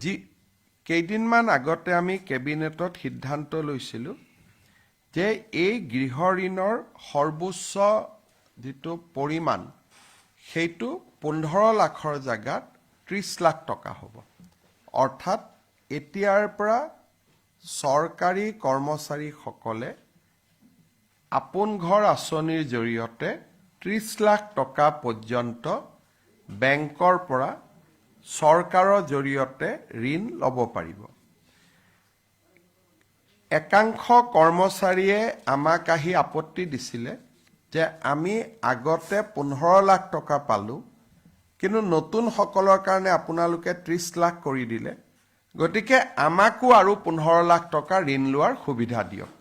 যি কেইদিনমান আগতে আমি কেবিনেটত সিদ্ধান্ত লৈছিলোঁ যে এই গৃহ ঋণৰ সৰ্বোচ্চ যিটো পৰিমাণ সেইটো 15 লাখৰ জাগাত 30 লাখ টকা হ'ব। অৰ্থাৎ এতিয়াৰ পৰা চৰকাৰী কৰ্মচাৰীসকলে আপোন ঘৰ আঁচনিৰ জৰিয়তে 30 লাখ টকা পৰ্যন্ত বেংকৰ পৰা চৰকাৰৰ জৰিয়তে ঋণ ল'ব পাৰিব। একাংশ কৰ্মচাৰীয়ে আমাক আহি আপত্তি দিছিলে যে আমি আগতে 15 লাখ টকা পালোঁ, কিন্তু নতুনসকলৰ কাৰণে আপোনালোকে 30 লাখ কৰি দিলে, গতিকে আমাকো আৰু 15 লাখ টকা ঋণ লোৱাৰ সুবিধা দিয়ক।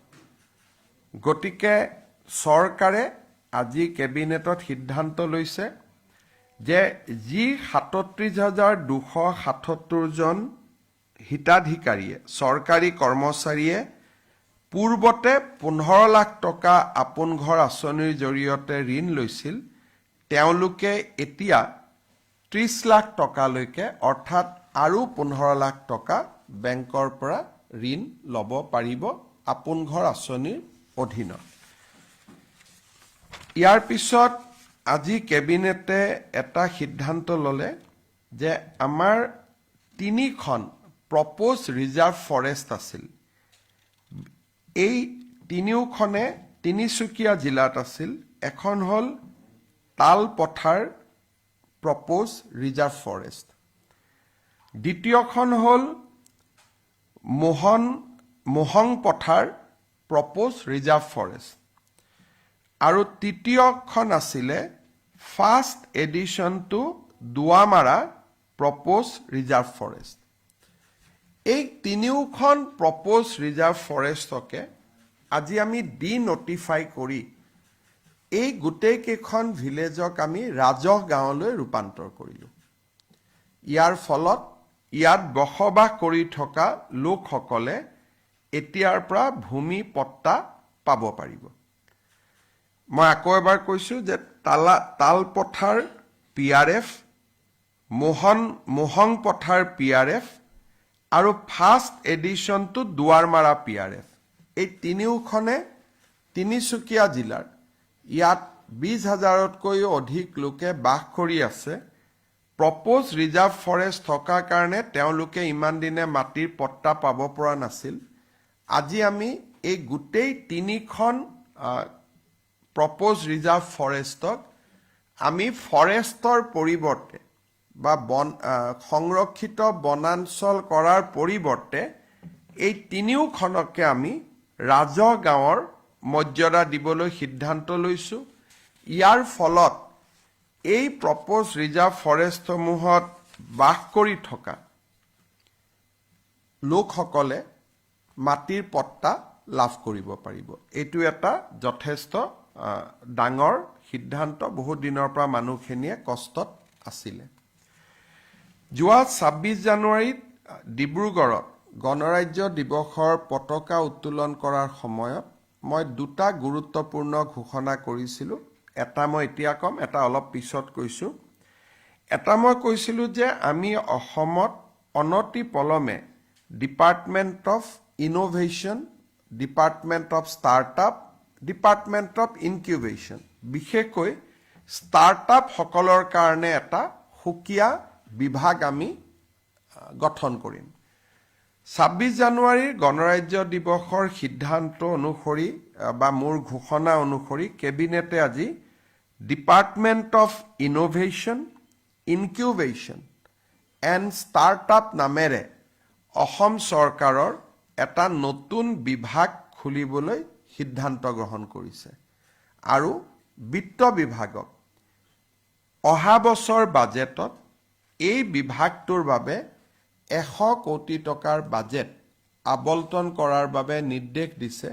গতিকে চৰকাৰে আজি কেবিনেটত সিদ্ধান্ত লৈছে যে যি 37,277 জন হিতাধিকাৰীয়ে চৰকাৰী কৰ্মচাৰীয়ে পূৰ্বতে 15 লাখ টকা আপোন ঘৰ আঁচনিৰ জৰিয়তে ঋণ লৈছিল, তেওঁলোকে এতিয়া 30 লাখ টকালৈকে অৰ্থাৎ আৰু 15 লাখ টকা বেংকৰ পৰা ঋণ ল'ব পাৰিব আপোন ঘৰ আঁচনিৰ অধীনত। ইয়াৰ পিছত আজি কেবিনেটে এটা সিদ্ধান্ত ল'লে যে আমাৰ 3খন প্ৰপ'জ ৰিজাৰ্ভ ফৰেষ্ট আছিল। এই তিনিওখনে তিনিচুকীয়া জিলাত আছিল। এখন হ'ল তালপথাৰ প্ৰপ'জ ৰিজাৰ্ভ ফৰেষ্ট, দ্বিতীয়খন হ'ল মোহনপথাৰ প্ৰপ'জ ৰিজাৰ্ভ ফৰেষ্ট, আৰু তৃতীয়খন আছিলে first edition to Duwamara propose reserve forest. এই তিনিওখন প্ৰপ'জ ৰিজাৰ্ভ ফৰেষ্টকে আজি আমি নটিফাই কৰি এই গোটেইকেইখন ভিলেজক আমি ৰাজহ গাঁৱলৈ ৰূপান্তৰ কৰিলোঁ। ইয়াৰ ফলত ইয়াত বসবাস কৰি থকা লোকসকলে এতিয়াৰ পৰা ভূমি পট্টা পাব পাৰিব। মই আকৌ এবাৰ কৈছোঁ যে তালপথাৰ PRF, মোহনপথাৰ PRF আৰু ফাৰ্ষ্ট এডিশ্যন টু দুৱাৰমাৰা PRF, এই তিনিওখনে তিনিচুকীয়া জিলাৰ ইয়াত 20,000তকৈও অধিক লোকে বাস কৰি আছে। প্ৰপ'জ ৰিজাৰ্ভ ফৰেষ্ট থকাৰ কাৰণে তেওঁলোকে ইমান দিনে মাটিৰ পট্টা পাব পৰা নাছিল। আজি আমি এই গোটেই তিনিখন প্ৰপ'জ ৰিজাৰ্ভ ফৰেষ্টক আমি ফৰেষ্টৰ পৰিৱৰ্তে বা সংৰক্ষিত বনাঞ্চল কৰাৰ পৰিৱৰ্তে এই তিনিওখনকে আমি ৰাজহ গাঁৱৰ মৰ্যাদা দিবলৈ সিদ্ধান্ত লৈছোঁ। ইয়াৰ ফলত এই প্ৰপ'জ ৰিজাৰ্ভ ফৰেষ্টসমূহত বাস কৰি থকা লোকসকলে মাটিৰ পট্টা লাভ কৰিব পাৰিব। এইটো এটা যথেষ্ট ডাঙৰ সিদ্ধান্ত। বহুত দিনৰ পৰা মানুহখিনিয়ে কষ্টত আছিলে। যোৱা 26 জানুৱাৰীত ডিব্ৰুগড়ত গণৰাজ্য দিৱসৰ পতাকা উত্তোলন কৰাৰ সময়ত মই দুটা গুৰুত্বপূৰ্ণ ঘোষণা কৰিছিলোঁ। এটা মই এতিয়া ক'ম, এটা অলপ পিছত কৈছোঁ। এটা মই কৈছিলোঁ যে আমি অসমত অনতি পলমে department of innovation, department of startup, department of incubation, বিশেষকৈ ষ্টাৰ্টআপসকলৰ কাৰণে এটা সুকীয়া বিভাগ আমি গঠন কৰিম। 26 জানুৱাৰীৰ গণৰাজ্য দিৱসৰ সিদ্ধান্ত অনুসৰি বা মোৰ ঘোষণা অনুসৰি কেবিনেটে আজি department of innovation, incubation and startup নামেৰে অসম চৰকাৰৰ এটা নতুন বিভাগ খুলিবলৈ সিদ্ধান্ত গ্ৰহণ কৰিছে। আৰু বিত্ত বিভাগক অহা বছৰ বাজেটত এই বিভাগটোৰ বাবে 100 কোটি টকাৰ বাজেট আবণ্টন কৰাৰ বাবে নিৰ্দেশ দিছে,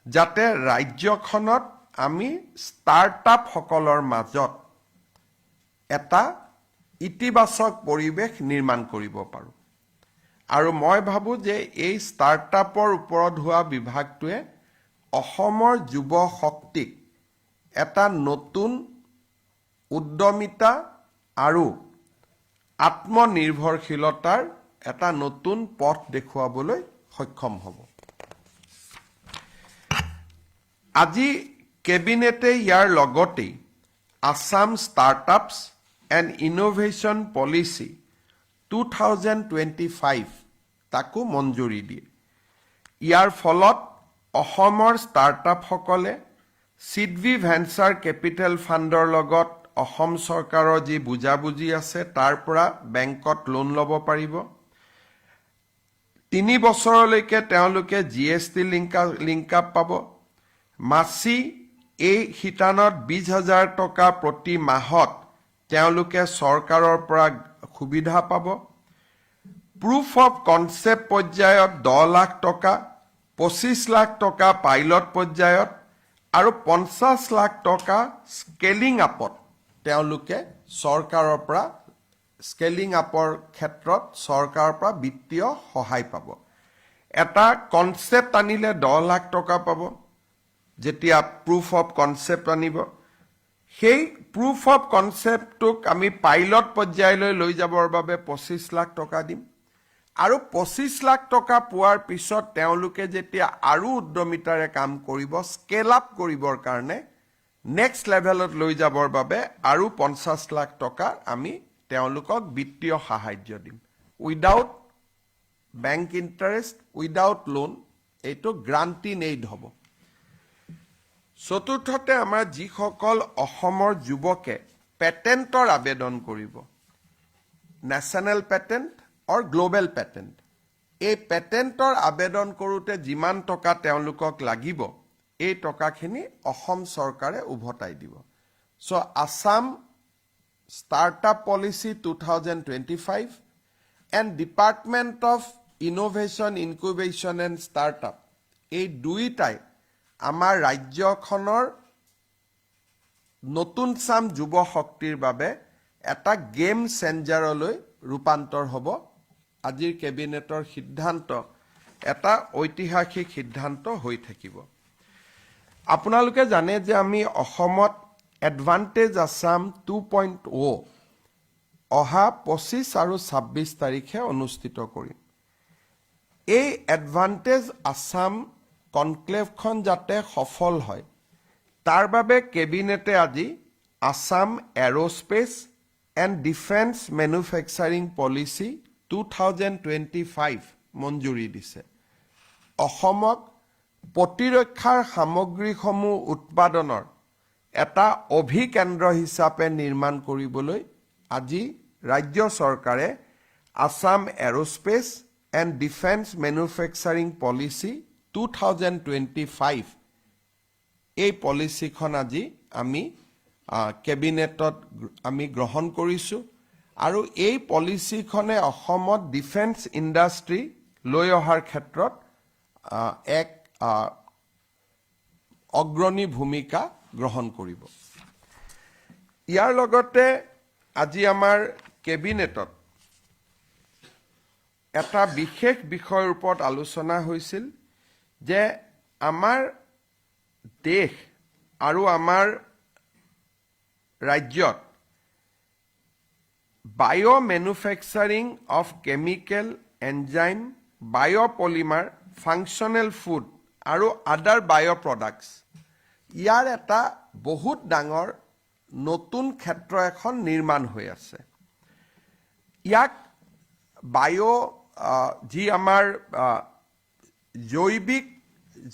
যাতে ৰাজ্যখনত আমি ষ্টাৰ্টআপসকলৰ মাজত এটা ইতিবাচক পৰিৱেশ নিৰ্মাণ কৰিব পাৰোঁ। আৰু মই ভাবোঁ যে এই ষ্টাৰ্টআপৰ ওপৰত হোৱা বিভাগটোৱে অসমৰ যুৱ শক্তিক এটা নতুন উদ্যমিতা আৰু আত্মনিৰ্ভৰশীলতাৰ এটা নতুন পথ দেখুৱাবলৈ সক্ষম হ'ব আজি কেবিনেটে ইয়াৰ লগতে Assam startups and innovation policy 2025 তাকো মঞ্জুৰি দিয়ে ইয়াৰ ফলত অসমৰ ষ্টাৰ্টআপসকলে সিডভি ভেঞ্চাৰ কেপিটেল ফাণ্ডৰ লগত অসম চৰকাৰৰ যি বুজাবুজি আছে তাৰ পৰা বেংকত লোন ল'ব পাৰিব 3 বছৰলৈকে তেওঁলোকে জিএছটি লিংক আপ পাব মাছি এই শিতানত 20,000 টকা প্ৰতি মাহত তেওঁলোকে চৰকাৰৰ পৰা সুবিধা পাব প্ৰুফ অফ কনসেপ্ট পৰ্যায়ত 10 লাখ টকা 25 লাখ টকা পাইলট পৰ্যায়ত আৰু 50 লাখ টকা স্কেলিং আপত তেওঁলোকে চৰকাৰৰ পৰা স্কেলিং আপৰ ক্ষেত্ৰত চৰকাৰৰ পৰা বিত্তীয় সহায় পাব এটা কনসেপ্ট আনিলে 10 লাখ টকা পাব যেতিয়া প্ৰুফ অফ কনসেপ্ট আনিব সেই প্ৰুফ অফ কনসেপ্টক আমি পাইলট পৰ্যায়লৈ লৈ যাবৰ বাবে 25 লাখ টকা দিম আৰু 25 লাখ টকা পোৱাৰ পিছত তেওঁলোকে যেতিয়া আৰু উদ্যমিতাৰে কাম কৰিব স্কেল আপ কৰিবৰ কাৰণে নেক্সট লেভেলত লৈ যাবৰ বাবে আৰু 50 লাখ টকা আমি তেওঁলোকক বিত্তীয় সাহায্য দিম without bank interest without loan এইটো গ্ৰান্টিং এইড হ'ব চতুৰ্থতে আমাৰ যিসকল অসমৰ যুৱকে পেটেন্টৰ আবেদন কৰিব নেশ্যনেল পেটেন্ট অৰ গ্লোবেল পেটেন্ট এই পেটেন্টৰ আবেদন কৰোতে যিমান টকা তেওঁলোকক লাগিব এই টকাখিনি অসম চৰকাৰে উভতাই দিব so Assam Startup Policy 2025 and Department of Innovation, Incubation and Startup এই দুইটাই আমাৰ ৰাজ্যখনৰ নতুন চাম যুৱ শক্তিৰ বাবে এটা গেম চেঞ্জাৰলৈ ৰূপান্তৰ হ'ব আজিৰ কেবিনেটৰ সিদ্ধান্ত এটা ঐতিহাসিক সিদ্ধান্ত হৈ থাকিব আপোনালোকে জানে যে আমি অসমত এডভান্টেজ আসাম 2.0 অহা 25 আৰু 26 তাৰিখে অনুষ্ঠিত কৰিম এই এডভান্টেজ আসাম কনক্লেভখন যাতে সফল হয় তাৰ বাবে কেবিনেটে আজি Assam aerospace and defence manufacturing policy 2025 মঞ্জুৰি দিছে অসমক প্ৰতিৰক্ষাৰ সামগ্ৰীসমূহ উৎপাদনৰ এটা অভিকেন্দ্ৰ হিচাপে নিৰ্মাণ কৰিবলৈ আজি ৰাজ্য চৰকাৰে Assam aerospace and defence manufacturing policy 2025 এই পলিচিখন আজি আমি কেবিনেটত আমি গ্ৰহণ কৰিছো আৰু এই পলিচিখনে অসমত ডিফেন্স ইণ্ডাষ্ট্ৰী লৈ অহাৰ ক্ষেত্ৰত এক অগ্ৰণী ভূমিকা গ্ৰহণ কৰিব ইয়াৰ লগতে আজি আমাৰ কেবিনেটত এটা বিশেষ বিষয়ৰ ওপৰত আলোচনা হৈছিল যে আমাৰ দেশ আৰু আমাৰ ৰাজ্যত bio manufacturing of chemical enzyme biopolymer functional food আৰু আদাৰ বায়ো প্ৰডাক্টস ইয়াৰ এটা বহুত ডাঙৰ নতুন ক্ষেত্ৰ এখন নিৰ্মাণ হৈ আছে ইয়াক বায়ো যি আমাৰ জৈৱিক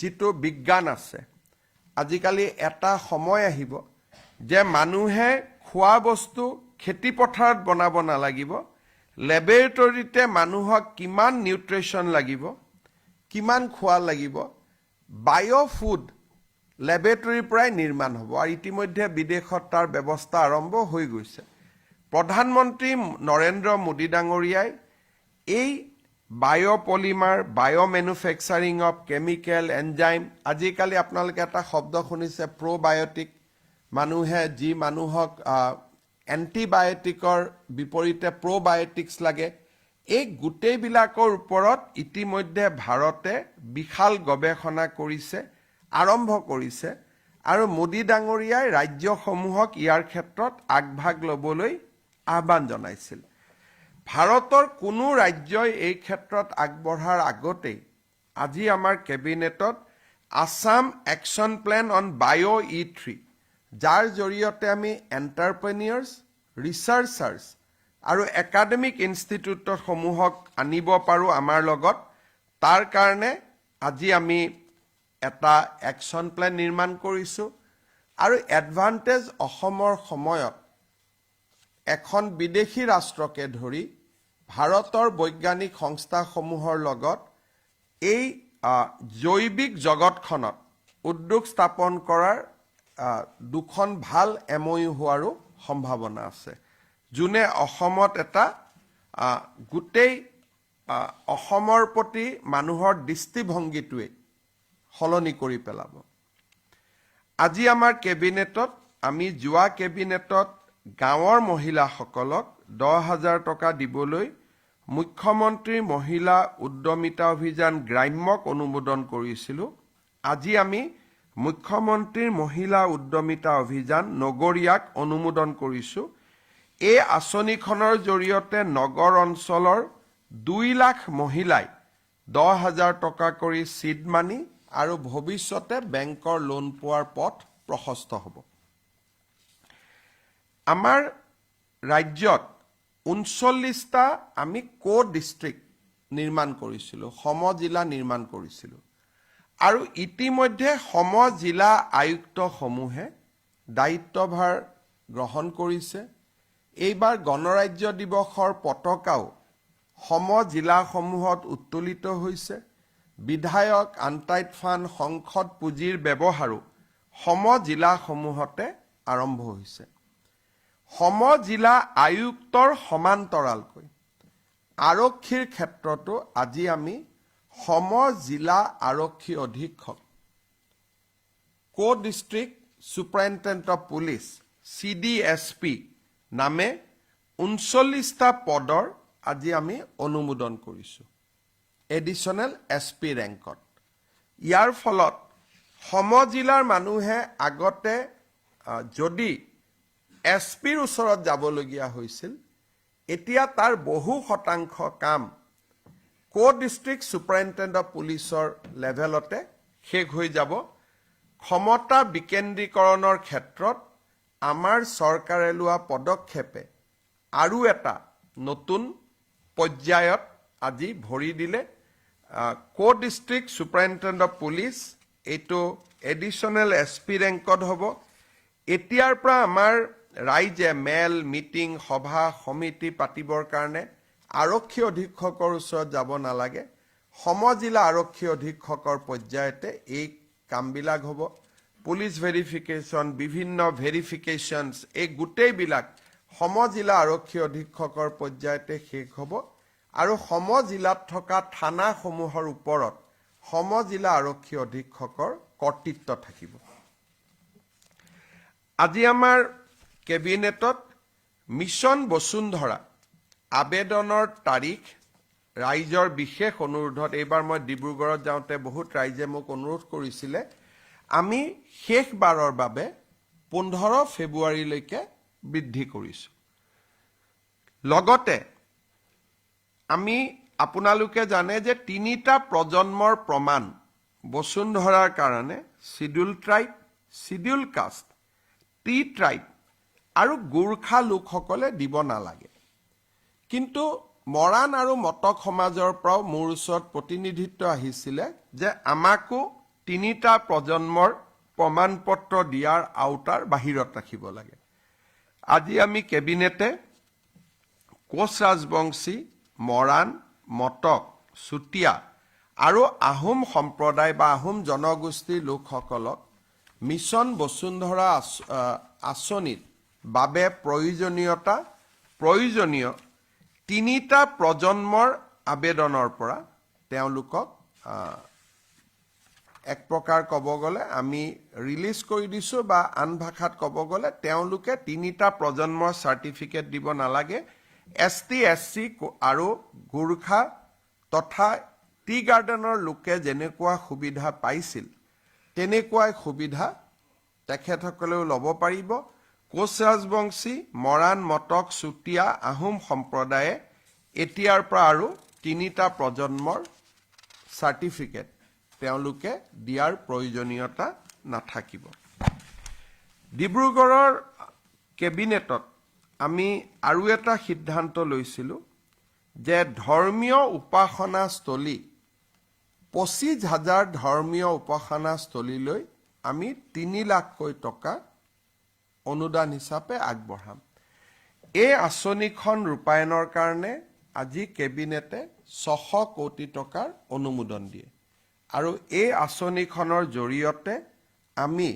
যিটো বিজ্ঞান আছে আজিকালি এটা সময় আহিব যে মানুহে খোৱা বস্তু খেতি পথাৰত বনাব নালাগিব ল্যাবৰেটৰীতে মানুহক কিমান নিউট্ৰিশন লাগিব কিমান খোৱা লাগিব বায়ো ফুড ল্যাবৰেটৰীৰ পৰাই নিৰ্মাণ হ'ব আৰু ইতিমধ্যে বিদেশত তাৰ ব্যৱস্থা আৰম্ভ হৈ গৈছে প্ৰধানমন্ত্ৰী নৰেন্দ্ৰ মোদী ডাঙৰীয়াই এই বায়োপলিমাৰ বায়ো ম্যানুফ্যাকচাৰিং অফ কেমিকেল এনজাইম আজিকালি আপোনালোকে এটা শব্দ শুনিছে প্ৰবায়োটিক মানুহে যি মানুহক এন্টিবায়োটিকৰ বিপৰীতে প্ৰবায়োটিক্স লাগে এই গুটেইবিলাকৰ ওপৰত ইতিমধ্যে ভাৰতে বিশাল গৱেষণা কৰিছে আৰম্ভ কৰিছে আৰু মোদী ডাঙৰীয়াই ৰাজ্যসমূহক ইয়াৰ ক্ষেত্ৰত আগভাগ ল'বলৈ আহ্বান জনাইছিল ভাৰতৰ কোনো ৰাজ্যই এই ক্ষেত্ৰত আগবঢ়াৰ আগতেই আজি আমাৰ কেবিনেটত আছাম একশ্যন প্লেন অন বায়' E3 যাৰ জৰিয়তে আমি এণ্টাৰপ্ৰেনিয়াৰ্ছ, ৰিচাৰ্চাৰ্ছ আৰু একাডেমিক ইনষ্টিটিউটসমূহক আনিব পাৰোঁ আমাৰ লগত, তাৰ কাৰণে আজি আমি এটা একশ্যন প্লেন নিৰ্মাণ কৰিছোঁ। আৰু এডভান্টেজ অসমৰ সময়ত এখন বিদেশী ৰাষ্ট্ৰকে ধৰি ভাৰতৰ বৈজ্ঞানিক সংস্থাসমূহৰ লগত এই জৈৱিক জগতখনত উদ্যোগ স্থাপন কৰাৰ দুখন ভাল MOU হোৱাৰো সম্ভাৱনা আছে, যোনে অসমত এটা গোটেই অসমৰ প্ৰতি মানুহৰ দৃষ্টিভংগীটোৱে সলনি কৰি পেলাব। আজি আমাৰ কেবিনেটত আমি যোৱা কেবিনেটত গাঁৱৰ মহিলাসকলক 10,000 টকা দিবলৈ মুখ্যমন্ত্ৰী মহিলা উদ্যমিতা অভিযান গ্ৰাম্যক অনুমোদন কৰিছিলোঁ। আজি আমি মুখ্যমন্ত্ৰীৰ মহিলা উদ্যমিতা অভিযান নগৰীয়াক অনুমোদন কৰিছোঁ। এই আঁচনিখনৰ জৰিয়তে নগৰ অঞ্চলৰ 2 লাখ মহিলাই 10,000 টকা কৰি চিড মানি আৰু ভৱিষ্যতে বেংকৰ লোন পোৱাৰ পথ প্ৰশস্ত হ'ব। আমাৰ ৰাজ্যত 39টা আমি ডিষ্ট্ৰিক্ট নিৰ্মাণ কৰিছিলোঁ, সমজিলা নিৰ্মাণ কৰিছিলোঁ। আৰু ইতিমধ্যে সমজিলা আয়ুক্তসমূহে দায়িত্বভাৰ গ্ৰহণ কৰিছে। এইবাৰ গণৰাজ্য দিৱসৰ পতাকাও সমজিলাসমূহত উত্তোলিত হৈছে। বিধায়ক, আনটাইড ফাণ্ড, সংসদ পুঁজিৰ ব্যৱহাৰো সমজিলাসমূহতে আৰম্ভ হৈছে। সমজিলা আয়ুক্তৰ সমান্তৰালকৈ আৰক্ষীৰ ক্ষেত্ৰতো আজি আমি সমজিলা আৰক্ষী অধীক্ষক, district superintendent of police CDSP নামে 39টা পদৰ আজি আমি অনুমোদন কৰিছোঁ এডিশ্যনেল SP ৰেংকত। ইয়াৰ ফলত সমজিলাৰ মানুহে আগতে যদি SPৰ ওচৰত যাবলগীয়া হৈছিল, এতিয়া তাৰ বহু শতাংশ কাম ডিষ্ট্ৰিক্ট ছুপাৰিণ্টেণ্ডেণ্ট অফ পুলিচৰ লেভেলতে শেষ হৈ যাব। ক্ষমতা বিকেন্দ্ৰীকৰণৰ ক্ষেত্ৰত আমাৰ চৰকাৰে লোৱা পদক্ষেপে আৰু এটা নতুন পৰ্যায়ত আজি ভৰি দিলে। ডিষ্ট্ৰিক্ট ছুপাৰিণ্টেণ্ডেণ্ট অফ পুলিচ এইটো এডিশ্যনেল SP ৰেংকত হ'ব। এতিয়াৰ পৰা আমাৰ ৰাইজে মেল, মিটিং, সভা, সমিতি পাতিবৰ কাৰণে আৰক্ষী অধীক্ষকৰ ওচৰত যাব নালাগে। সমজিলা আৰক্ষী অধীক্ষকৰ পৰ্যায়তে এই কামবিলাক হ'ব। পুলিচ ভেৰিফিকেশ্যন, বিভিন্ন ভেৰিফিকেশ্যনছ, এই গোটেইবিলাক সমজিলা আৰক্ষী অধীক্ষকৰ পৰ্যায়তে শেষ হ'ব। আৰু সমজিলাত থকা থানাসমূহৰ ওপৰত সমজিলা আৰক্ষী অধীক্ষকৰ কৰ্তৃত্ব থাকিব। আজি আমাৰ কেবিনেটত মিছন বসুন্ধৰা আবেদনৰ তাৰিখ ৰাইজৰ বিশেষ অনুৰোধত, এইবাৰ মই ডিব্ৰুগড়ত যাওঁতে বহুত ৰাইজে মোক অনুৰোধ কৰিছিলে, আমি শেষবাৰৰ বাবে 15 ফেব্ৰুৱাৰীলৈকে বৃদ্ধি কৰিছোঁ। লগতে আমি আপোনালোকে জানে যে 3টা প্ৰজন্মৰ প্ৰমাণ বসুন্ধৰাৰ কাৰণে schedule tribe, schedule caste, tribe আৰু গোৰ্খা লোকসকলে দিব নালাগে। কিন্তু মৰাণ আৰু মটক সমাজৰ পৰাও মোৰ ওচৰত প্ৰতিনিধিত্ব আহিছিলে যে আমাকো 3টা প্ৰজন্মৰ প্ৰমাণ পত্ৰ দিয়াৰ আওতাৰ বাহিৰত ৰাখিব লাগে। আজি আমি কেবিনেটে কোচ ৰাজবংশী, মৰাণ, মটক, চুতীয়া আৰু আহোম সম্প্ৰদায় বা আহোম জনগোষ্ঠীৰ লোকসকলক মিছন বসুন্ধৰা আঁচনিৰ বাবে প্ৰয়োজনীয় 3টা প্ৰজন্মৰ আবেদনৰ পৰা তেওঁলোকক এক প্ৰকাৰ ক'ব গ'লে আমি ৰিলিজ কৰি দিছোঁ, বা আন ভাষাত ক'ব গ'লে তেওঁলোকে 3টা প্ৰজন্মৰ চাৰ্টিফিকেট দিব নালাগে। ST, SC আৰু গোৰ্খা তথা টি গাৰ্ডেনৰ লোকে যেনেকুৱা সুবিধা পাইছিল তেনেকুৱাই সুবিধা তেখেতসকলেও ল'ব পাৰিব। কোচ ৰাজবংশী, মৰাণ, মটক, চুতীয়া, আহোম সম্প্ৰদায়ে এতিয়াৰ পৰা আৰু 3টা প্ৰজন্মৰ চাৰ্টিফিকেট তেওঁলোকে দিয়াৰ প্ৰয়োজনীয়তা নাথাকিব। ডিব্ৰুগড়ৰ কেবিনেটত আমি আৰু এটা সিদ্ধান্ত লৈছিলোঁ যে ধৰ্মীয় উপাসনাস্থলী 25,000 ধৰ্মীয় উপাসনাস্থলীলৈ আমি 3 লাখকৈ টকা অনুদান হিচাপে আগবঢ়াম। এই আঁচনিখন ৰূপায়ণৰ কাৰণে আজি কেবিনেটে 600 কোটি টকাৰ অনুমোদন দিয়ে আৰু এই আঁচনিখনৰ জৰিয়তে আমি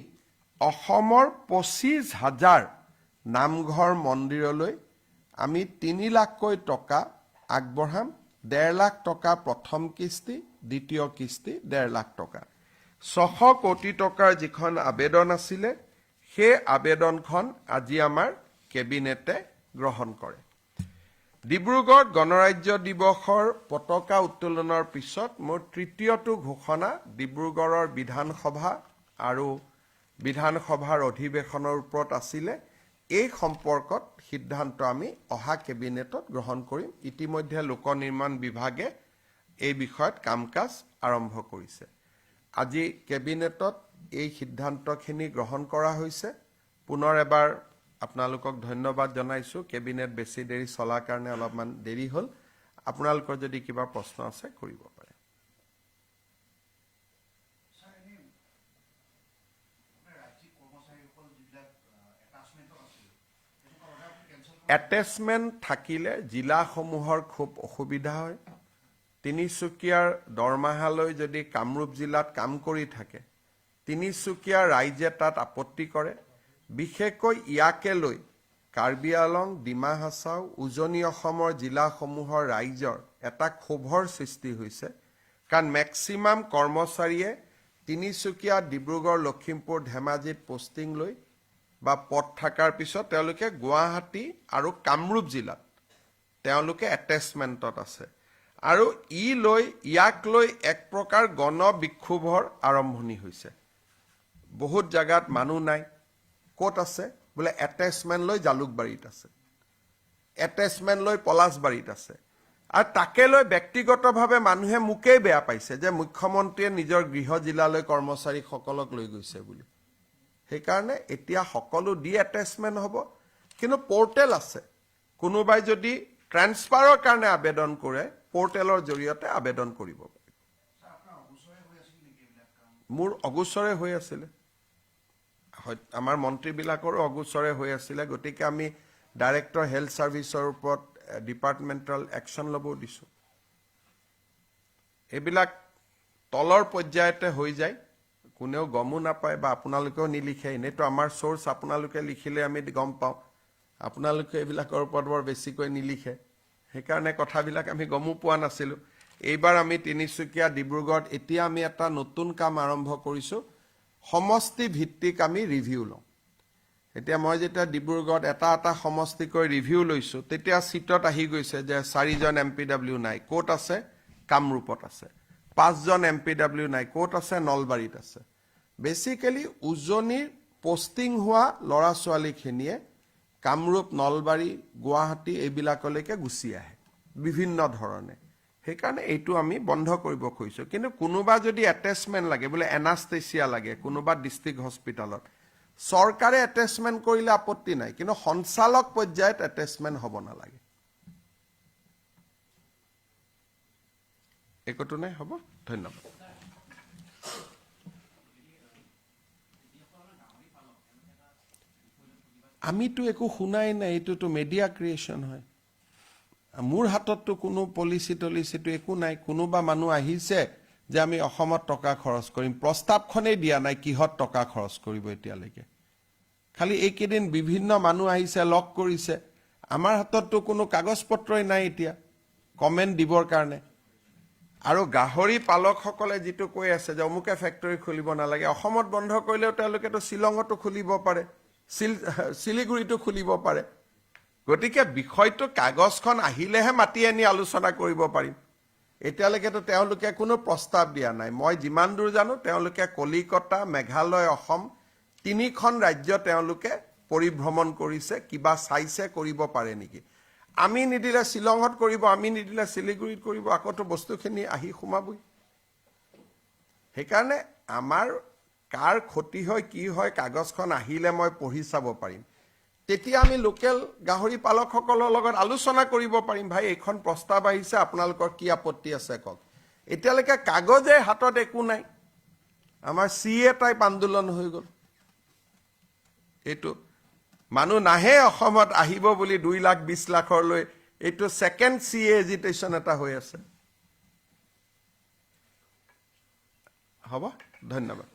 অসমৰ 25,000 নামঘৰ মন্দিৰলৈ আমি 3 লাখকৈ টকা আগবঢ়াম। 1.5 লাখ টকা প্ৰথম কিস্তি, দ্বিতীয় কিস্তি 1.5 লাখ টকা। 600 কোটি টকাৰ যিখন আবেদন আছিলে সেই আবেদনখন আজি আমাৰ কেবিনেটে গ্ৰহণ কৰে। ডিব্ৰুগড় গণৰাজ্য দিৱসৰ পতাকা উত্তোলনৰ পিছত মোৰ তৃতীয়টো ঘোষণা ডিব্ৰুগড়ৰ বিধানসভা আৰু বিধানসভাৰ অধিৱেশনৰ ওপৰত আছিলে। এই সম্পৰ্কত সিদ্ধান্ত আমি অহা কেবিনেটত গ্ৰহণ কৰিম। ইতিমধ্যে লোক নিৰ্মাণ বিভাগে এই বিষয়ত কাম কাজ আৰম্ভ কৰিছে। আজি কেবিনেটত এই সিদ্ধান্তখিনি গ্ৰহণ কৰা হৈছে। পুনৰ এবাৰ আপোনালোকক ধন্যবাদ জনাইছোঁ। কেবিনেট বেছি দেৰি চলাৰ কাৰণে অলপমান দেৰি হ'ল। আপোনালোকৰ যদি কিবা প্ৰশ্ন আছে কৰিব পাৰে। এটেচমেণ্ট থাকিলে জিলাসমূহৰ খুব অসুবিধা হয়। তিনিচুকীয়াৰ দৰমাহালৈ যদি কামৰূপ জিলাত কাম কৰি থাকে, তিনিচুকীয়াৰ ৰাইজে তাত আপত্তি কৰে। বিশেষকৈ ইয়াকে লৈ কাৰ্বি আলং, ডিমা হাছাও, উজনি অসমৰ জিলাসমূহৰ ৰাইজৰ এটা ক্ষোভৰ সৃষ্টি হৈছে। কাৰণ মেক্সিমাম কৰ্মচাৰীয়ে তিনিচুকীয়া, ডিব্ৰুগড়, লখিমপুৰ, ধেমাজিত পষ্টিং লৈ বা পদ থকাৰ পিছত তেওঁলোকে গুৱাহাটী আৰু কামৰূপ জিলাত তেওঁলোকে এটেচমেণ্টত আছে আৰু ইয়াক লৈ এক প্ৰকাৰ গণ বিক্ষোভৰ আৰম্ভণি হৈছে। বহুত জাগাত মানুহ নাই। ক'ত আছে? বোলে এটেচমেণ্ট লৈ জালুকবাৰীত আছে, এটেচমেণ্ট লৈ পলাশবাৰীত আছে। আৰু তাকে লৈ ব্যক্তিগতভাৱে মানুহে মোকেই বেয়া পাইছে যে মুখ্যমন্ত্ৰীয়ে নিজৰ গৃহ জিলালৈ কৰ্মচাৰীসকলক লৈ গৈছে বুলি। সেইকাৰণে এতিয়া সকলো এটেচমেণ্ট হ'ব, কিন্তু পৰ্টেল আছে। কোনোবাই যদি ট্ৰেন্সফাৰৰ কাৰণে আবেদন কৰে পৰ্টেলৰ জৰিয়তে আবেদন কৰিব পাৰে। মোৰ অগোচৰে হৈ আছিলে, আমাৰ মন্ত্ৰীবিলাকৰো অগোচৰে হৈ আছিলে। গতিকে আমি ডাইৰেক্টৰ হেল্থ ছাৰ্ভিচৰ ওপৰত ডিপাৰ্টমেণ্টেল একশ্যন ল'ব দিছোঁ। এইবিলাক তলৰ পৰ্যায়তে হৈ যায়, কোনেও গমো নাপায় বা আপোনালোকেও নিলিখে। এনেইতো আমাৰ চ'ৰ্চ আপোনালোকে লিখিলে আমি গম পাওঁ, আপোনালোকে এইবিলাকৰ ওপৰত বৰ বেছিকৈ নিলিখে। সেইকাৰণে কথাবিলাক আমি গমো পোৱা নাছিলোঁ। এইবাৰ আমি তিনিচুকীয়া, ডিব্ৰুগড়ত এতিয়া আমি এটা নতুন কাম আৰম্ভ কৰিছোঁ, সমষ্টি ভিত্তিক আমি ৰিভিউ লওঁ। এতিয়া মই যেতিয়া ডিব্ৰুগড়ত এটা সমষ্টিকৈ ৰিভিউ লৈছোঁ, তেতিয়া চিটত আহি গৈছে যে 4জন MPW নাই, ক'ত আছে? কামৰূপত আছে। 5জন MPW নাই, ক'ত আছে? নলবাৰীত আছে। বেচিকেলি উজনিৰ পষ্টিং হোৱা ল'ৰা ছোৱালীখিনিয়ে কামৰূপ, নলবাৰী, গুৱাহাটী এইবিলাকলৈকে গুচি আহে বিভিন্ন ধৰণে। সেইকাৰণে এইটো আমি বন্ধ কৰিব খুজিছোঁ। কিন্তু কোনোবা যদি এটেচমেণ্ট লাগে, বোলে এনাষ্টেচিয়া লাগে কোনোবা ডিষ্ট্ৰিক্ট হস্পিটেলত, চৰকাৰে এটেচমেণ্ট কৰিলে আপত্তি নাই, কিন্তু সঞ্চালক পৰ্যায়ত এটেচমেণ্ট হ'ব নালাগে। একোটো নাই, হ'ব। ধন্যবাদ। আমিতো একো শুনাই নাই, এইটোতো মিডিয়া ক্ৰিয়েশ্যন হয়। মোৰ হাতততো কোনো পলিচিটো একো নাই। কোনোবা মানুহ আহিছে যে আমি অসমত টকা খৰচ কৰিম, প্ৰস্তাৱখনেই দিয়া নাই কিহত টকা খৰচ কৰিব এতিয়ালৈকে। খালি এইকেইদিন বিভিন্ন মানুহ আহিছে, লগ কৰিছে। আমাৰ হাতততো কোনো কাগজ পত্ৰই নাই এতিয়া কমেণ্ট দিবৰ কাৰণে। আৰু গাহৰি পালকসকলে যিটো কৈ আছে যে অমুকে ফেক্টৰী খুলিব নালাগে, অসমত বন্ধ কৰিলেও তেওঁলোকেতো শ্বিলঙতো খুলিব পাৰে, শিলিগুৰিতো খুলিব পাৰে। গতিকে বিষয়টো কাগজখন আহিলেহে মাতি আনি আলোচনা কৰিব পাৰিম। এতিয়ালৈকেতো তেওঁলোকে কোনো প্ৰস্তাৱ দিয়া নাই। মই যিমান দূৰ জানো তেওঁলোকে কলিকতা, মেঘালয়, অসম 3খন ৰাজ্য তেওঁলোকে পৰিভ্ৰমণ কৰিছে, কিবা চাইছে কৰিব পাৰে নেকি। আমি নিদিলে শ্বিলঙত কৰিব, আমি নিদিলে শিলিগুৰিত কৰিব, আকৌতো বস্তুখিনি আহি সোমাবই। সেইকাৰণে আমাৰ কাৰ ক্ষতি হয় কি হয় কাগজখন আহিলে মই পঢ়ি চাব পাৰিম। তেতিয়া আমি লোকেল গাহৰি পালকসকলৰ লগত আলোচনা কৰিব পাৰিম, ভাই এইখন প্ৰস্তাৱ আহিছে, আপোনালোকৰ কি আপত্তি আছে কওক। এতিয়ালৈকে কাগজে হাতত একো নাই, আমাৰ CA টাইপ আন্দোলন হৈ গ'ল। এইটো মানুহ নাহে অসমত আহিব বুলি 2,20,00,000লৈ, এইটো ছেকেণ্ড CA এজিটেশ্যন এটা হৈ আছে। হ'ব, ধন্যবাদ।